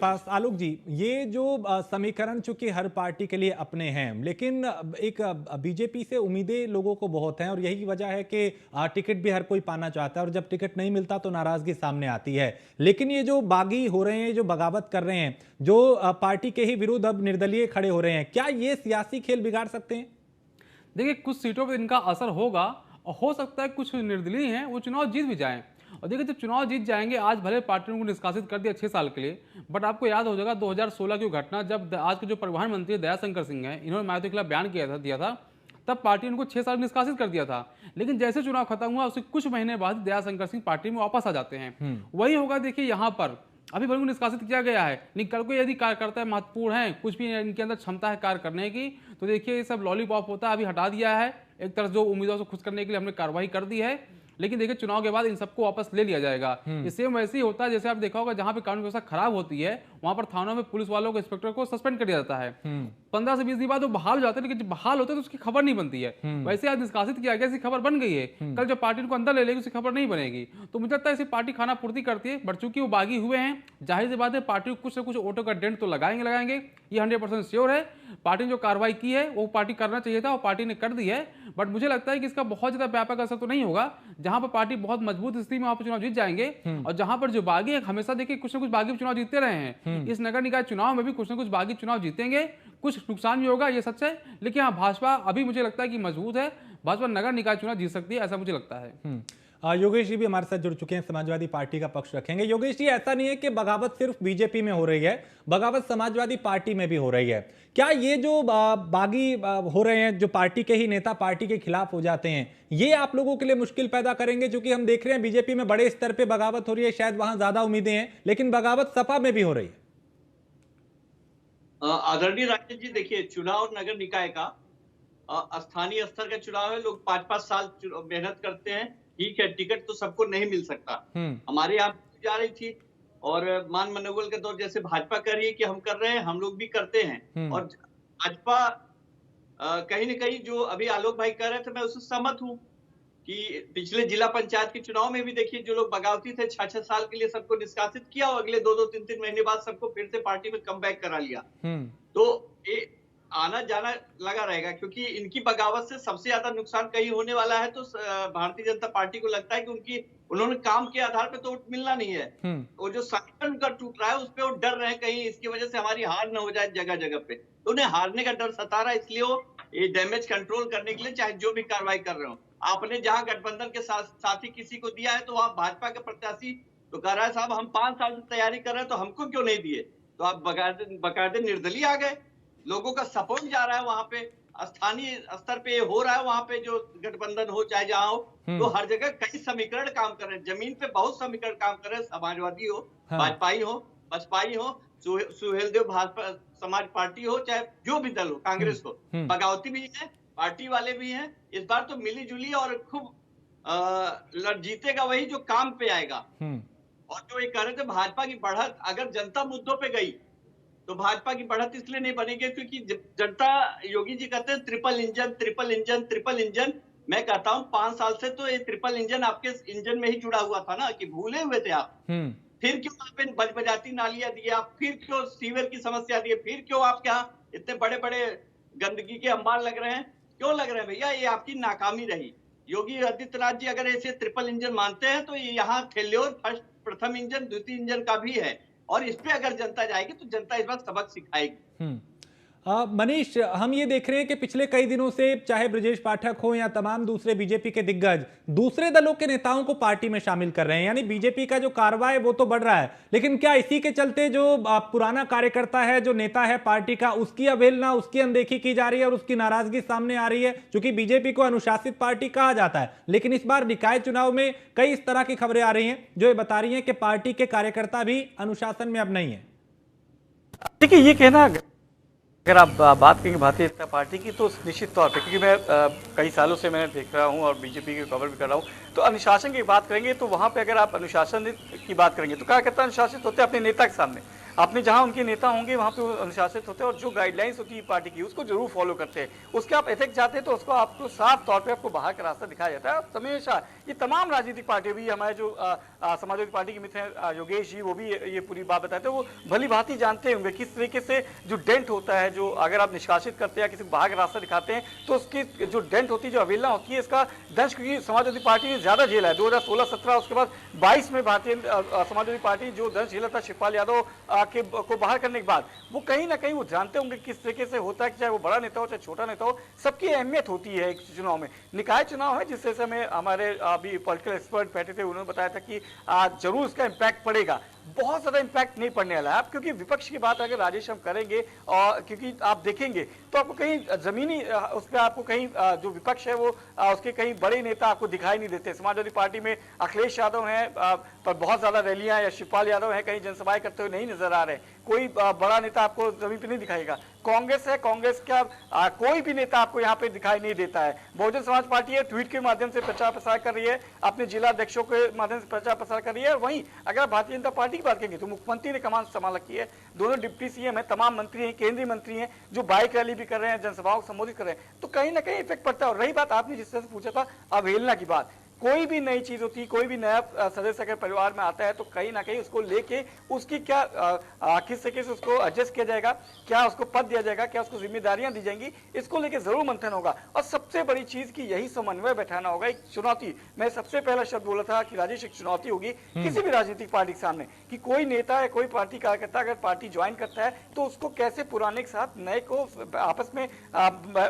पास आलोक जी, ये जो समीकरण चूंकि हर पार्टी के लिए अपने हैं, लेकिन एक बीजेपी से उम्मीदें लोगों को बहुत हैं और यही वजह है कि टिकट भी हर कोई पाना चाहता है और जब टिकट नहीं मिलता तो नाराजगी सामने आती है। लेकिन ये जो बागी हो रहे हैं, जो बगावत कर रहे हैं, जो पार्टी के ही विरुद्ध अब निर्दलीय खड़े हो रहे हैं, क्या ये सियासी खेल बिगाड़ सकते हैं? देखिए, कुछ सीटों पर इनका असर होगा और हो सकता है कुछ निर्दलीय हैं वो चुनाव जीत भी जाएं। और देखिए, जब चुनाव जीत जाएंगे, आज भले पार्टी ने उनको निष्कासित कर दिया 6 साल के लिए, बट आपको याद हो जाएगा 2016 की घटना, जब आज के जो परिवहन मंत्री दयाशंकर सिंह हैं, इन्होंने मायावती के खिलाफ बयान दिया था, तब पार्टी ने उनको 6 साल निष्कासित कर दिया था। लेकिन जैसे चुनाव खत्म हुआ, उसके कुछ महीने बाद दयाशंकर सिंह पार्टी में वापस आ जाते हैं। वही होगा देखिए यहाँ पर। अभी भले निष्कासित किया गया है, लेकिन कल को यदि कार्यकर्ता महत्वपूर्ण हैं, कुछ भी इनके अंदर क्षमता है कार्य करने की, तो देखिए ये सब लॉलीपॉप होता है, अभी हटा दिया है। एक तरफ जो उम्मीदवारों को खुश करने के लिए हमने कार्रवाई कर दी है, लेकिन देखिए चुनाव के बाद इन सबको वापस ले लिया जाएगा। ये सेम वैसे ही होता है जैसे आप देखा होगा, जहां पे कानून व्यवस्था खराब होती है, वहां पर थानों में पुलिस वालों को, इंस्पेक्टर को सस्पेंड कर दिया जाता है। 15 से 20 दिन बाद वो बहाल हो जाते हैं, लेकिन जब बहाल होते हैं तो उसकी खबर नहीं बनती है। वैसे आज निष्कासित किया गया, इसकी खबर बन गई है, कल जब पार्टी को अंदर ले लेगी उसकी खबर नहीं बनेगी। तो मुझे लगता है इसे पार्टी खाना पूर्ति करती है, बट चूंकि वो बागी हुए हैं, जाहिर सी बात है पार्टी को कुछ ना कुछ वोटों का डेंट तो लगाएंगे, ये 100% श्योर है। पार्टी ने जो कार्रवाई की है वो पार्टी करना चाहिए था और पार्टी ने कर दी है, बट मुझे लगता है कि इसका बहुत ज्यादा व्यापक असर तो नहीं होगा। जहां पर पार्टी बहुत मजबूत स्थिति में वहां पर चुनाव जीत जाएंगे, और जहां पर जो बागी है, हमेशा देखिए कुछ ना कुछ बागी चुनाव जीतते रहे हैं। इस नगर निकाय चुनाव में भी कुछ ना कुछ बागी चुनाव जीतेंगे, कुछ नुकसान भी होगा, ये सच है। लेकिन हाँ, भाजपा अभी मुझे लगता है कि मजबूत है, भाजपा नगर निकाय चुनाव जीत सकती है, ऐसा मुझे लगता है। योगेश जी भी हमारे साथ जुड़ चुके हैं, समाजवादी पार्टी का पक्ष रखेंगे। योगेश जी, ऐसा नहीं है कि बगावत सिर्फ बीजेपी में हो रही है, बगावत समाजवादी पार्टी में भी हो रही है। क्या ये जो बागी हो रहे हैं, जो पार्टी के ही नेता पार्टी के खिलाफ हो जाते हैं, ये आप लोगों के लिए मुश्किल पैदा करेंगे? क्योंकि हम देख रहे हैं बीजेपी में बड़े स्तर पर बगावत हो रही है, शायद वहां ज्यादा उम्मीदें हैं, लेकिन बगावत सपा में भी हो रही है। आदरणीय राकेश जी, देखिए, चुनाव नगर निकाय का स्थानीय स्तर का चुनाव है। लोग 5-5 साल मेहनत करते हैं। ठीक है, टिकट तो सबको नहीं मिल सकता। हमारे यहाँ जा रही थी, और मान मनोबल के दौर जैसे भाजपा कर रही है कि हम कर रहे हैं, हम लोग भी करते हैं। और भाजपा कहीं न कहीं, जो अभी आलोक भाई कह रहे थे, मैं उससे सहमत हूँ कि पिछले जिला पंचायत के चुनाव में भी देखिए, जो लोग बगावती थे, 6-6 साल के लिए सबको निष्कासित किया और अगले 2-2, 3-3 महीने बाद सबको फिर से पार्टी में कमबैक करा लिया। तो ये आना जाना लगा रहेगा, क्योंकि इनकी बगावत से सबसे ज्यादा नुकसान कहीं होने वाला है। तो भारतीय जनता पार्टी को लगता है कि उन्होंने काम के आधार पे तो वोट मिलना नहीं है। वो जो संगठन उनका टूट रहा है, उस पे वो डर रहे हैं कहीं इसकी वजह से हमारी हार न हो जाए जगह जगह पे। तो उन्हें हारने का डर सता रहा है, इसलिए वो ये डैमेज कंट्रोल करने के लिए चाहे जो भी कार्रवाई कर रहे हो। आपने जहां गठबंधन के साथी किसी को दिया है, तो वहां भाजपा के प्रत्याशी तो कह रहा है, साहब हम 5 साल से तैयारी कर रहे हैं, तो हमको क्यों नहीं दिए? तो आप बकायदे निर्दलीय आ गए। लोगों का सपोर्ट जा रहा है वहां पे, स्थानीय स्तर पे हो रहा है, वहां पे जो गठबंधन हो चाहे जहां हो, तो हर जगह कई समीकरण काम कर रहे हैं। जमीन पे बहुत समीकरण काम कर रहे हैं। समाजवादी हो, भाजपाई हो, बसपाई हो, सुहेलदेव भाजपा समाज पार्टी हो, चाहे जो भी दल हो, कांग्रेस हो, बगावती भी है, पार्टी वाले भी हैं। इस बार तो मिली जुली और खूब जीतेगा वही जो काम पे आएगा। और जो ये कह रहे थे भाजपा की बढ़त, अगर जनता मुद्दों पे गई तो भाजपा की बढ़त इसलिए नहीं बनेगी क्योंकि जनता, योगी जी कहते हैं triple engine, triple engine, triple engine. मैं कहता हूँ 5 साल से तो ये ट्रिपल इंजन आपके इंजन में ही जुड़ा हुआ था ना, कि भूले हुए थे आप। फिर क्यों आप इन बजबजाती नालियां दिए, आप फिर क्यों सीवर की समस्या दिए, फिर क्यों आपके यहाँ इतने बड़े बड़े गंदगी के अंबार लग रहे हैं? क्यों लग रहे हैं भैया? ये आपकी नाकामी रही। योगी आदित्यनाथ जी अगर ऐसे ट्रिपल इंजन मानते हैं, तो ये यहाँ फेल्योर प्रथम इंजन, द्वितीय इंजन का भी है। और इस पे अगर जनता जाएगी तो जनता इस बार सबक सिखाएगी। मनीष, हम ये देख रहे हैं कि पिछले कई दिनों से चाहे ब्रजेश पाठक हो या तमाम दूसरे बीजेपी के दिग्गज दूसरे दलों के नेताओं को पार्टी में शामिल कर रहे हैं, यानी बीजेपी का जो कार्रवाई वो तो बढ़ रहा है, लेकिन क्या इसी के चलते जो पुराना कार्यकर्ता है, जो नेता है पार्टी का, उसकी अवहेलना, उसकी अनदेखी की जा रही है और उसकी नाराजगी सामने आ रही है? क्योंकि बीजेपी को अनुशासित पार्टी कहा जाता है, लेकिन इस बार निकाय चुनाव में कई इस तरह की खबरें आ रही हैं जो ये बता रही हैं कि पार्टी के कार्यकर्ता भी अनुशासन में अब नहीं है। देखिए, ये कहना, अगर आप बात करेंगे भारतीय जनता पार्टी की, तो निश्चित तौर पे, क्योंकि मैं कई सालों से मैं देख रहा हूं और बीजेपी की कवर भी कर रहा हूं, तो अनुशासन की बात करेंगे तो वहां पे अगर आप अनुशासन की बात करेंगे तो कार्यकर्ता अनुशासित होते हैं अपने नेता के सामने। आपने जहां उनके नेता होंगे वहां पे अनुशासित होते हैं और जो गाइडलाइंस होती है पार्टी की उसको जरूर फॉलो करते हैं। उसके आप एथिक्स चाहते हैं तो उसको आपको साफ तौर पे आपको बाहर का रास्ता दिखाया जाता है। हमेशा ये तमाम राजनीतिक पार्टी भी, हमारे जो समाजवादी पार्टी के मित्र हैं योगेश जी, वो भी ये पूरी बात बताते हैं। वो भली भांति जानते होंगे किस तरीके से जो डेंट होता है, जो अगर आप निष्कासित करते हैं या किसी को बाहर का रास्ता दिखाते हैं तो उसकी जो डेंट होती है, जो अवहेलना होती है, इसका दंश, क्योंकि समाजवादी पार्टी ने ज्यादा झेला है 2016-17, उसके बाद 22 में भारतीय समाजवादी पार्टी जो दंश झेला था शिवपाल यादव को बाहर करने के बाद, वो कहीं ना कहीं वो जानते होंगे किस तरीके से होता है कि चाहे वो बड़ा नेता हो चाहे छोटा नेता हो, सबकी अहमियत होती है एक चुनाव में। निकाय चुनाव है जिस तरह में हमारे अभी पॉलिटिकल एक्सपर्ट बैठे थे, उन्होंने बताया था कि जरूर इसका इम्पैक्ट पड़ेगा, बहुत ज्यादा इम्पैक्ट नहीं पड़ने वाला है। क्योंकि विपक्ष की बात अगर राजेश हम करेंगे, और क्योंकि आप देखेंगे तो आपको कहीं जमीनी उस पर आपको कहीं जो विपक्ष है वो उसके कहीं बड़े नेता आपको दिखाई नहीं देते। समाजवादी पार्टी में अखिलेश यादव हैं पर बहुत ज्यादा रैलियां, या शिवपाल यादव हैं कहीं जनसभाएं करते हुए नहीं नजर आ रहे, कोई बड़ा नेता आपको जमीन पर नहीं दिखाएगा। कांग्रेस है, कांग्रेस का कोई भी नेता आपको यहाँ पे दिखाई नहीं देता है। बहुजन समाज पार्टी है, ट्वीट के माध्यम से प्रचार प्रसार कर रही है, अपने जिला अध्यक्षों के माध्यम से प्रचार प्रसार कर रही है। वहीं अगर भारतीय जनता पार्टी की बात करेंगे तो मुख्यमंत्री ने कमान संभाल रखी है, दोनों डिप्टी सीएम है, तमाम मंत्री हैं, केंद्रीय मंत्री हैं, जो बाइक रैली भी कर रहे हैं, जनसभाओं को संबोधित कर रहे हैं, तो कहीं ना कहीं इफेक्ट पड़ता है। और रही बात आपने जिस तरह से पूछा था अवहेलना की बात, कोई भी नई चीज होती है, कोई भी नया सदस्य अगर परिवार में आता है तो कहीं ना कहीं उसको लेके उसकी क्या किस तरीके से उसको एडजस्ट किया जाएगा, क्या उसको पद दिया जाएगा, क्या उसको जिम्मेदारियां दी जाएंगी, इसको लेके जरूर मंथन होगा। और सबसे बड़ी चीज की यही समन्वय बैठाना होगा, एक चुनौती। मैं सबसे पहला शब्द बोला था कि राजेश एक चुनौती होगी किसी भी राजनीतिक पार्टी के सामने, कि कोई नेता या कोई पार्टी कार्यकर्ता अगर पार्टी ज्वाइन करता है तो उसको कैसे पुराने के साथ नए को आपस में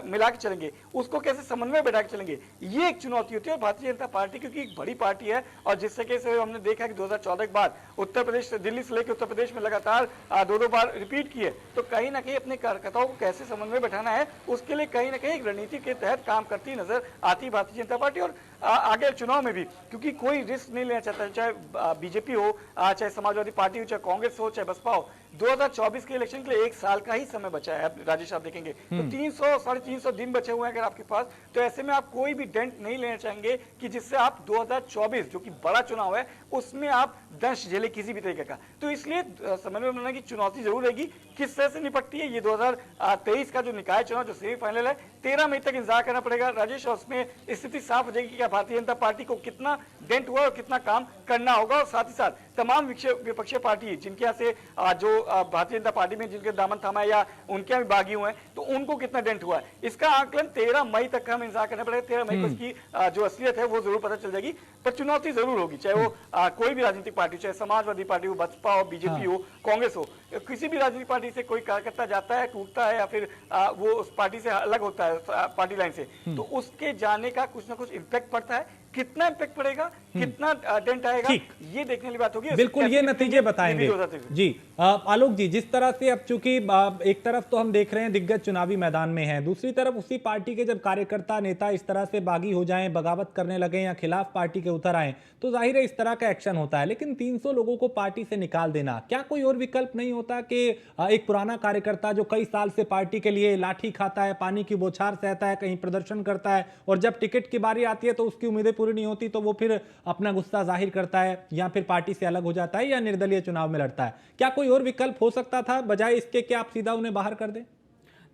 मिला के चलेंगे, उसको कैसे समन्वय बैठा के चलेंगे, ये एक चुनौती होती है। और भारतीय जनता पार्टी क्योंकि एक बड़ी पार्टी है, और जिस तरीके से हमने देखा कि 2014 के बाद उत्तर प्रदेश, दिल्ली से लेकर उत्तर प्रदेश में लगातार 2-2 बार रिपीट किए, तो कहीं ना कहीं अपने कार्यकर्ताओं को कैसे समन्वय बैठाना है, उसके लिए कहीं ना कहीं एक रणनीति के तहत काम करती नजर आती भारतीय जनता पार्टी। और आगे चुनाव में भी क्योंकि कोई रिस्क नहीं लेना चाहता, चाहे बीजेपी हो, चाहे समाजवादी पार्टी हो, चाहे कांग्रेस हो, चाहे बसपा हो। 2024 के इलेक्शन के लिए 1 साल का ही समय बचा है। राजेश आप देखेंगे तो 300-350 दिन बचे हुए हैं अगर आपके पास, तो ऐसे में आप कोई भी डेंट नहीं लेना चाहेंगे कि जिससे आप 2024 जो कि बड़ा चुनाव है उसमें आप दंश झेले किसी भी तरीके का। तो इसलिए समन्वय बनाने की चुनौती जरूर रहेगी। किस तरह से निपटती है ये 2023 का जो निकाय चुनाव जो सेमीफाइनल है, 13 मई तक इंतजार करना पड़ेगा राजेश, और उसमें स्थिति साफ हो जाएगी कि भारतीय जनता पार्टी को कितना डेंट हुआ और कितना काम करना होगा। और साथ ही साथ तमाम विपक्षीय पार्टी जिनके यहाँ से जो भारतीय जनता पार्टी में जिनके दामन थामा या उनके यहाँ भी बागी हुए हैं, तो उनको कितना डेंट हुआ है, इसका आकलन 13 मई तक हम इंतजार करना पड़ेगा। 13 मई को इसकी जो असलियत है वो जरूर पता चल जाएगी, पर चुनौती जरूर होगी, चाहे वो कोई भी राजनीतिक पार्टी, चाहे समाजवादी पार्टी हो, बसपा हो, बीजेपी हो, कांग्रेस हो, किसी भी राजनीतिक पार्टी से कोई कार्यकर्ता जाता है, टूटता है, या फिर वो उस पार्टी से अलग होता है पार्टी लाइन से, तो उसके जाने का कुछ ना कुछ इम्पैक्ट पड़ता है। कितना इम्पैक्ट पड़ेगा, कितना डेंट आएगा, ये देखने वाली बात होगी। बिल्कुल, ये नतीजे बताएंगे जी। आलोक जी, जिस तरह से अब चूंकि एक तरफ तो हम देख रहे हैं दिग्गज चुनावी मैदान में हैं, दूसरी तरफ उसी पार्टी के जब कार्यकर्ता नेता इस तरह से बागी हो जाएं, बगावत करने लगे या खिलाफ पार्टी के उतर आए, तो जाहिर है इस तरह का एक्शन होता है। लेकिन 300 लोगों को पार्टी से निकाल देना, क्या कोई और विकल्प नहीं होता कि एक पुराना कार्यकर्ता जो कई साल से पार्टी के लिए लाठी खाता है, पानी की बौछार सहता है, कहीं प्रदर्शन करता है, और जब टिकट की बारी आती है तो उसकी उम्मीदें पूरी नहीं होती, तो वो फिर अपना गुस्सा जाहिर करता है या फिर पार्टी से अलग हो जाता है या निर्दलीय चुनाव में लड़ता है? क्या कोई और विकल्प हो सकता था बजाय इसके कि आप सीधा उन्हें बाहर कर दें?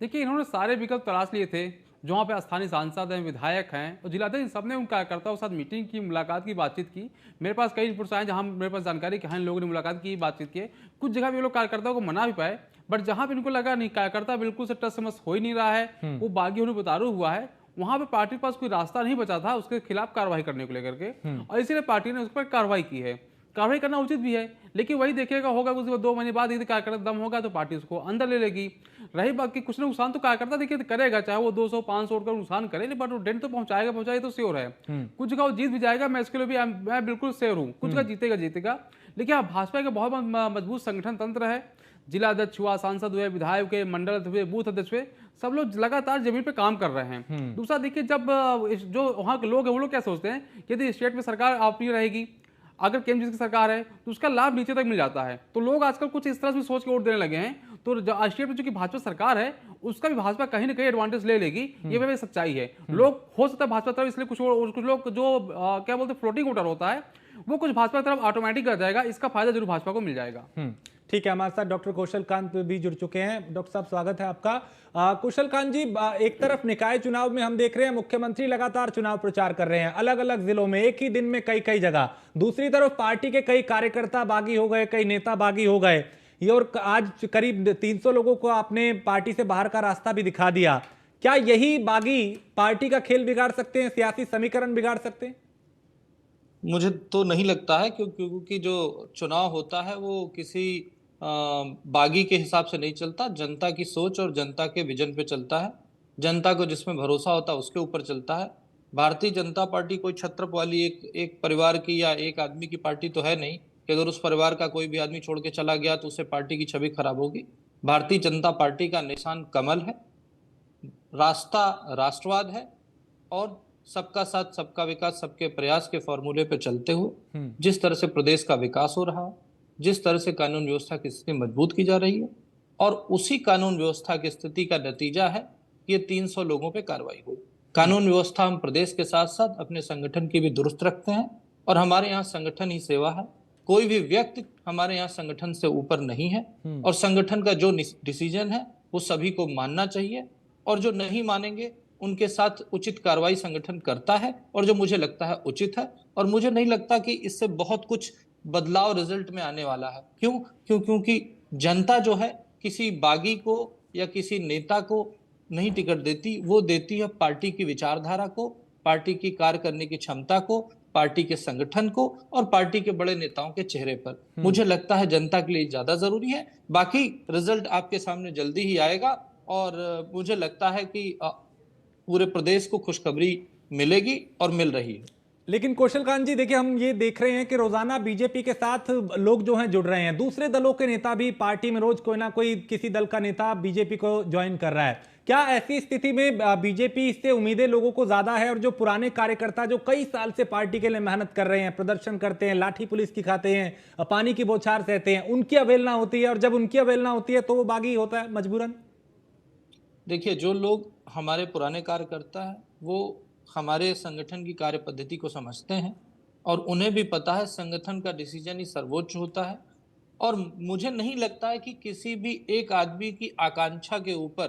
देखिए, इन्होंने सारे विकल्प तलाश लिए थे, जहाँ पे स्थानीय सांसद हैं, विधायक हैं और जिलाध्यक्ष, सबने उन कार्यकर्ताओं के साथ मीटिंग की, मुलाकात की, बातचीत की। मेरे पास कई रिपोर्ट्स आए जहाँ मेरे पास जानकारी कि हाँ, इन लोगों ने मुलाकात की, बातचीत की। कुछ जगह भी लोग कार्यकर्ताओं को मना भी पाए, बट जहाँ पे इनको लगा नहीं कार्यकर्ता बिल्कुल से टस से मस हो ही नहीं रहा है, वो बागी होने उतारू हुआ है, वहां पे पार्टी के पास कोई रास्ता नहीं बचा था उसके खिलाफ कार्रवाई करने को लेकर के, और इसीलिए पार्टी ने उस पर कार्रवाई की है। कार्रवाई करना उचित भी है, लेकिन वही देखिएगा होगा उसके 2 महीने बाद यदि कार्यकर्ता दम होगा तो पार्टी उसको अंदर ले लेगी। रही बात कि कुछ ना नुकसान तो कार्यकर्ता देखिए करेगा, चाहे वो 200-500 का नुकसान करे, बट वो डेंट तो पहुंचाएगा तो श्योर है। कुछ जगह वो जीत भी जाएगा, मैं इसके लिए भी मैं बिल्कुल श्योर हूँ, कुछ जगह जीतेगा। लेकिन हाँ, भाजपा का बहुत मजबूत संगठन तंत्र है, जिला अध्यक्ष हुआ, सांसद हुए, विधायक हुए, मंडल हुए, बूथ अध्यक्ष हुए, सब लोग लगातार जमीन पे काम कर रहे हैं। दूसरा देखिए, जब जो वहाँ के लोग हैं वो लोग क्या सोचते हैं, यदि स्टेट में सरकार अपनी रहेगी, अगर केंद्र की सरकार है तो उसका लाभ नीचे तक मिल जाता है, तो लोग आजकल कुछ इस तरह से सोच के वोट देने लगे हैं। तो स्टेट में जो कि भाजपा सरकार है उसका भी भाजपा कहीं ना कहीं एडवांटेज ले लेगी, ये वह सच्चाई है। लोग हो सकता है भाजपा तरफ, इसलिए कुछ लोग जो क्या बोलते हैं फ्लोटिंग वोटर होता है, वो कुछ भाजपा की तरफ ऑटोमेटिक कर जाएगा, इसका फायदा जरूर भाजपा को मिल जाएगा। ठीक है, हमारे साथ डॉक्टर कौशल कांत भी जुड़ चुके हैं। डॉक्टर साहब, स्वागत है आपका। कौशल कांत जी, एक तरफ निकाय चुनाव में हम देख रहे हैं मुख्यमंत्री लगातार चुनाव प्रचार कर रहे हैं अलग अलग जिलों में, एक ही दिन में कई कई जगह। दूसरी तरफ पार्टी के कई कार्यकर्ता बागी हो गए, कई नेता बागी हो गए। ये और आज करीब 300 लोगों को आपने पार्टी से बाहर का रास्ता भी दिखा दिया। क्या यही बागी पार्टी का खेल बिगाड़ सकते हैं, सियासी समीकरण बिगाड़ सकते हैं? मुझे तो नहीं लगता है, क्योंकि जो चुनाव होता है वो किसी बागी के हिसाब से नहीं चलता, जनता की सोच और जनता के विजन पे चलता है। जनता को जिसमें भरोसा होता है उसके ऊपर चलता है। भारतीय जनता पार्टी कोई छत्रप वाली एक परिवार की या एक आदमी की पार्टी तो है नहीं कि अगर उस परिवार का कोई भी आदमी छोड़ के चला गया तो उससे पार्टी की छवि खराब होगी। भारतीय जनता पार्टी का निशान कमल है, रास्ता राष्ट्रवाद है और सबका साथ सबका विकास सबके प्रयास के फॉर्मूले पे चलते हुए जिस तरह से प्रदेश का विकास हो रहा है, जिस तरह से कानून व्यवस्था की स्थिति मजबूत की जा रही है, और उसी कानून व्यवस्था की स्थिति का नतीजा है ये 300 लोगों पे कार्रवाई हुई। कानून व्यवस्था हम प्रदेश के साथ साथ अपने संगठन की भी दुरुस्त रखते हैं और हमारे यहाँ संगठन ही सेवा है। कोई भी व्यक्ति हमारे यहाँ संगठन से ऊपर नहीं है और संगठन का जो डिसीजन है वो सभी को मानना चाहिए और जो नहीं मानेंगे उनके साथ उचित कार्रवाई संगठन करता है और जो मुझे लगता है उचित है। और मुझे नहीं लगता कि इससे बहुत कुछ बदलाव रिजल्ट में आने वाला है। क्योंकि जनता जो है किसी बागी को या किसी नेता को नहीं टिकट देती, वो देती है पार्टी की विचारधारा को, पार्टी की कार्य करने की क्षमता को, पार्टी के संगठन को और पार्टी के बड़े नेताओं के चेहरे पर। मुझे लगता है जनता के लिए ज्यादा जरूरी है। बाकी रिजल्ट आपके सामने जल्दी ही आएगा और मुझे लगता है कि पूरे प्रदेश को खुशखबरी मिलेगी और मिल रही है। लेकिन कौशल कांत जी, देखिए, हम ये देख रहे हैं कि रोजाना बीजेपी के साथ लोग जो हैं जुड़ रहे हैं, दूसरे दलों के नेता भी पार्टी में रोज कोई ना कोई किसी दल का नेता बीजेपी को ज्वाइन कर रहा है। क्या ऐसी स्थिति में बीजेपी से उम्मीदें लोगों को ज्यादा है और जो पुराने कार्यकर्ता जो कई साल से पार्टी के लिए मेहनत कर रहे हैं, प्रदर्शन करते हैं, लाठी पुलिस की खाते हैं, पानी की बौछार सहते हैं, उनकी अवहेलना होती है और जब उनकी अवहेलना होती है तो वो बागी होता है मजबूरन? देखिए, जो लोग हमारे पुराने कार्यकर्ता हैं वो हमारे संगठन की कार्य पद्धति को समझते हैं और उन्हें भी पता है संगठन का डिसीजन ही सर्वोच्च होता है। और मुझे नहीं लगता है कि किसी भी एक आदमी की आकांक्षा के ऊपर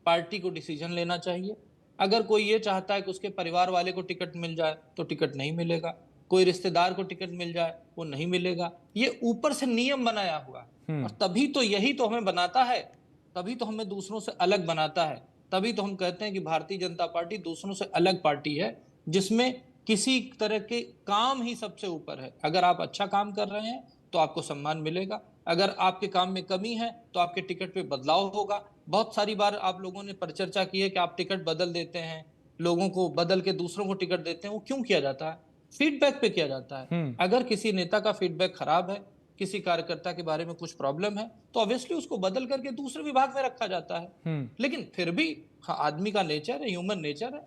पार्टी को डिसीजन लेना चाहिए। अगर कोई ये चाहता है कि उसके परिवार वाले को टिकट मिल जाए तो टिकट नहीं मिलेगा, कोई रिश्तेदार को टिकट मिल जाए वो नहीं मिलेगा। ये ऊपर से नियम बनाया हुआ है और तभी तो यही तो हमें बनाता है, तभी तो हमें दूसरों से अलग बनाता है। तभी तो हम कहते हैं कि भारतीय जनता पार्टी दूसरों से अलग पार्टी है जिसमें किसी तरह के काम ही सबसे ऊपर है। अगर आप अच्छा काम कर रहे हैं तो आपको सम्मान मिलेगा, अगर आपके काम में कमी है तो आपके टिकट पे बदलाव होगा। बहुत सारी बार आप लोगों ने परिचर्चा की है कि आप टिकट बदल देते हैं, लोगों को बदल के दूसरों को टिकट देते हैं। वो क्यों किया जाता है? फीडबैक पे किया जाता है। अगर किसी नेता का फीडबैक खराब है, किसी कार्यकर्ता के बारे में कुछ प्रॉब्लम है तो ऑब्वियसली उसको बदल करके दूसरे विभाग में रखा जाता है। लेकिन फिर भी आदमी का नेचर है, ह्यूमन नेचर है,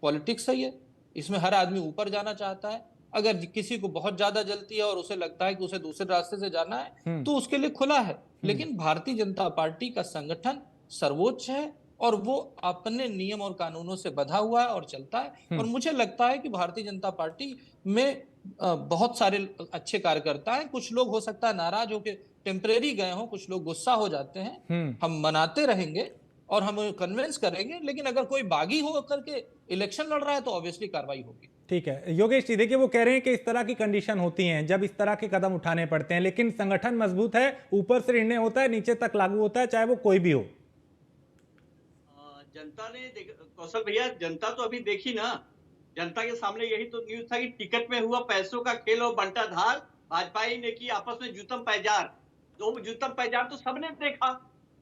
पॉलिटिक्स है ये, इसमें हर आदमी ऊपर जाना चाहता है। अगर किसी को बहुत ज्यादा जलती है और उसे लगता है कि उसे दूसरे रास्ते से जाना है तो उसके लिए खुला है। लेकिन भारतीय जनता पार्टी का संगठन सर्वोच्च है और वो अपने नियम और कानूनों से बंधा हुआ है और चलता है। और मुझे लगता है कि भारतीय जनता पार्टी में बहुत सारे अच्छे कार्यकर्ता हैं। कुछ लोग हो सकता है नाराज होकर टेम्परेरी गए हों, कुछ लोग गुस्सा हो जाते हैं। हम मनाते रहेंगे और हम कन्विंस करेंगे, लेकिन अगर कोई बागी हो करके इलेक्शन लड़ रहा है तो ऑब्वियसली कार्रवाई होगी। ठीक है योगेश जी, देखिए, वो कह रहे हैं कि इस तरह की कंडीशन होती हैं जब इस तरह के कदम उठाने पड़ते हैं, लेकिन संगठन मजबूत है, ऊपर से निर्णय होता है, नीचे तक लागू होता है, चाहे वो कोई भी हो। जनता ने कौशल भैया, जनता तो अभी देखी ना, जनता के सामने यही तो न्यूज था कि टिकट में हुआ पैसों का खेल और बंटाधार, भाजपा ही ने की आपस में जूतम पैजार। तो जूतम पैजार तो सबने देखा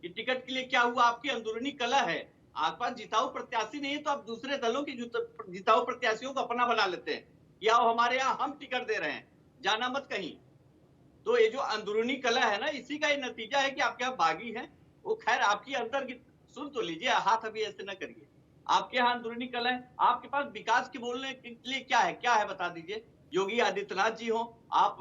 कि टिकट के लिए क्या हुआ। आपकी अंदरूनी कला है, आपके पास जिताऊ प्रत्याशी नहीं है तो आप दूसरे दलों की जिताऊ प्रत्याशियों को अपना बना लेते हैं, या हमारे यहाँ हम टिकट दे रहे हैं, जाना मत कहीं। तो ये जो अंदरूनी कला है ना, इसी का ये नतीजा है कि आपके यहाँ बागी है। वो खैर आपकी अंदर की सुन तो लीजिए, हाथ अभी ऐसे न करिए। आपके यहाँ अंदरूनी कला है, आपके पास विकास की बोलने के लिए क्या है बता दीजिए। योगी आदित्यनाथ जी हो, आप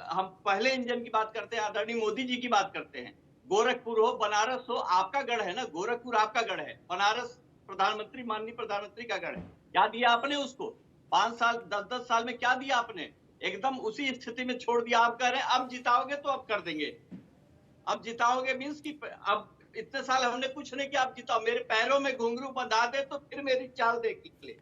हम पहले इंजन की बात करते हैं, आदरणीय मोदी जी की बात करते हैं। गोरखपुर हो, बनारस हो, आपका गढ़ है ना, गोरखपुर आपका गढ़ है, बनारस प्रधानमंत्री माननीय प्रधानमंत्री का गढ़ है। क्या दिया आपने उसको? 5 साल 10 साल में क्या दिया आपने? एकदम उसी स्थिति में छोड़ दिया। आप कह रहे हैं अब जिताओगे तो अब कर देंगे। अब जिताओगे मीन्स की अब इतने साल हमने कुछ नहीं किया, आप जिताओ, मेरे पैरों में घुंघरू बंधा दे तो फिर मेरी चाल देख निकले।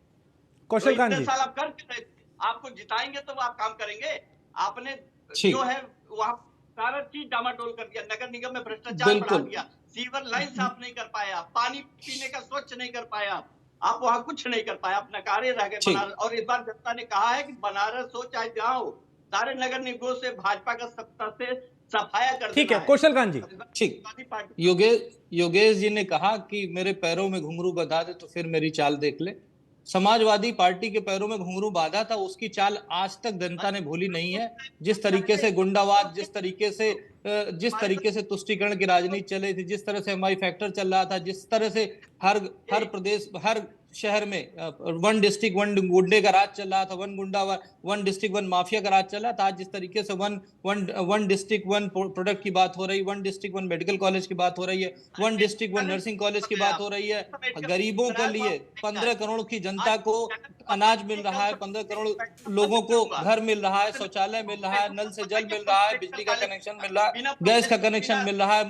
कौशल कांत इतने जी, साल आप कर रहे थे, आपको जिताएंगे तो आप काम करेंगे। आपने ठीक। जो है वहाँ सारा चीज डामाडोल कर दिया, नगर निगम में भ्रष्टाचार बढ़ा बिल्कुल। दिया, सीवर लाइन साफ नहीं कर पाया, पानी पीने का स्वच्छ नहीं कर पाया, आप वहाँ कुछ नहीं कर पाया, आप नकारे रह गए ठीक। बनारस। और इस बार जनता ने कहा है कि बनारस हो चाहे जहाँ हो, सारे नगर निगमों से भाजपा का सत्ता से सफाया कर ठीक देना है कौशल कांत जी। ठीक। समाजवादी पार्टी योगेश जी ने कहा कि मेरे पैरों में घुंघरू बंधा दे तो फिर मेरी चाल देख ले। समाजवादी पार्टी के पैरों में घुंघरू बांधा था, उसकी चाल आज तक जनता ने भूली नहीं है। जिस तरीके से गुंडावाद, जिस तरीके से तुष्टीकरण की राजनीति चली थी, जिस तरह से हमारी फैक्टर चल रहा था, जिस तरह से हर प्रदेश, हर शहर में वन डिस्ट्रिक्ट वन गुंडे का राज चल रहा था, वन डिस्ट्रिक्ट वन माफिया का राज चल रहा था। आज जिस तरीके से वन डिस्ट्रिक्ट वन प्रोडक्ट की बात हो रही, one district one medical college की बात हो रही है, one district one nursing college की बात हो रही है, गरीबों के लिए 15 करोड़ की जनता को अनाज मिल रहा है, 15 करोड़ लोगों को घर मिल रहा है, शौचालय मिल रहा है, नल से जल मिल रहा है, बिजली का कनेक्शन मिल रहा है, गैस का कनेक्शन मिल रहा है,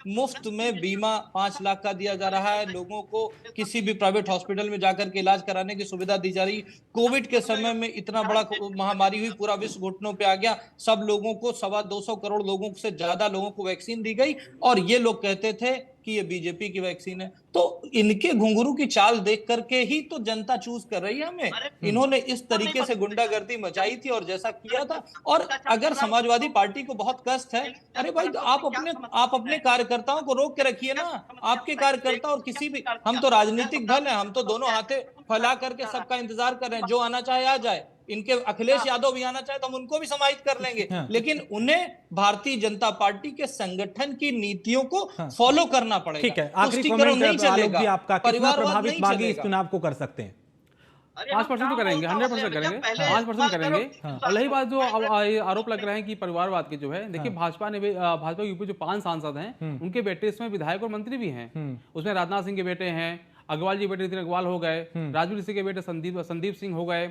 मुफ्त में बीमा 5 लाख का दिया जा रहा है, लोगों को किसी भी प्राइवेट हॉस्पिटल में जाकर के इलाज कराने की सुविधा दी जा रही। कोविड के समय में इतना बड़ा महामारी हुई, पूरा विश्व घुटनों पे आ गया, सब लोगों को 225 करोड़ लोगों से ज्यादा लोगों को वैक्सीन दी गई, और ये लोग कहते थे कि ये बीजेपी की वैक्सीन है। तो इनके घुंघरू की चाल देख करके ही तो जनता चूज कर रही है हमें। इन्होंने इस तरीके से गुंडागर्दी मचाई थी और जैसा किया था। और अगर समाजवादी पार्टी को बहुत कष्ट है, अरे भाई आप अपने कार्यकर्ताओं को रोक के रखिए ना। आपके कार्यकर्ता और किसी भी, हम तो राजनीतिक दल है, हम तो दोनों हाथे फैला करके सबका इंतजार कर रहे हैं, जो आना चाहे आ जाए। इनके अखिलेश यादव भी आना चाहे तो हम उनको भी समाहित कर लेंगे, लेकिन उन्हें भारतीय जनता पार्टी के संगठन की नीतियों को फॉलो करना पड़ेगा। ठीक है, आखिरी कमेंट आलोक जी आपका, कितना प्रभावित बागी इस चुनाव को कर सकते हैं? 5% तो करेंगे, 100% करेंगे, 5% करेंगे। और यही बात जो आरोप लग रहे हैं कि परिवारवाद के जो है, देखिए भाजपा यूपी जो 5 सांसद हैं, उनके बेटे इसमें विधायक और मंत्री भी हैं। उसमें राजनाथ सिंह के बेटे हैं, अग्रवाल जी बेटे नितिन अग्रवाल हो गए, राजवीर सिंह के बेटे संदीप सिंह हो गए,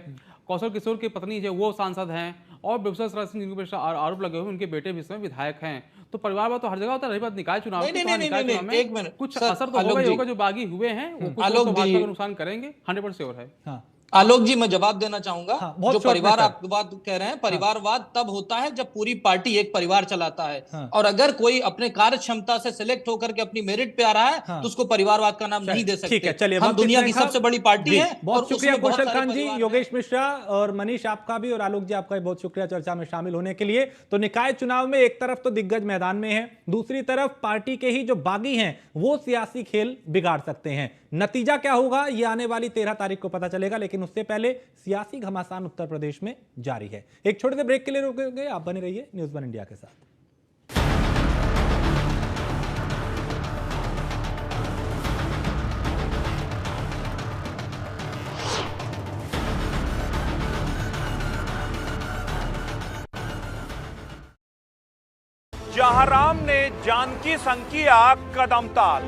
कौशल किशोर की पत्नी जो वो सांसद हैं, और बिप्सल सराज सिंह जिनके पे आरोप लगे हुए उनके बेटे भी इसमें विधायक हैं। तो परिवारवाद तो हर जगह होता है। रही बात निकाय चुनाव की, एक मिनट, कुछ असर तो होगा जो बागी हुए हैं वो कुछ तो भाजपा को नुकसान करेंगे, 100% श्योर है। आलोक जी, मैं जवाब देना चाहूंगा। जो परिवार आप बात कह रहे हैं, परिवारवाद तब होता है जब पूरी पार्टी एक परिवार चलाता है। और अगर कोई अपने कार्य क्षमता से सिलेक्ट होकर के अपनी मेरिट पे आ रहा है तो उसको परिवारवाद का नाम नहीं दे सकते। ठीक है, चलिए, हम दुनिया की सबसे बड़ी पार्टी है। बहुत शुक्रिया कौशल कांत जी, योगेश मिश्रा और मनीष आपका भी, और आलोक जी आपका भी बहुत शुक्रिया चर्चा में शामिल होने के लिए। तो निकाय चुनाव में एक तरफ तो दिग्गज मैदान में है, दूसरी तरफ पार्टी के ही जो बागी हैं वो सियासी खेल बिगाड़ सकते हैं। नतीजा क्या होगा ये आने वाली 13 तारीख को पता चलेगा, लेकिन उससे पहले सियासी घमासान उत्तर प्रदेश में जारी है। एक छोटे से ब्रेक के लिए रुकेंगे, आप बने रहिए न्यूज़ 1 इंडिया के साथ। जहां राम ने जानकी संग किया कदम ताल,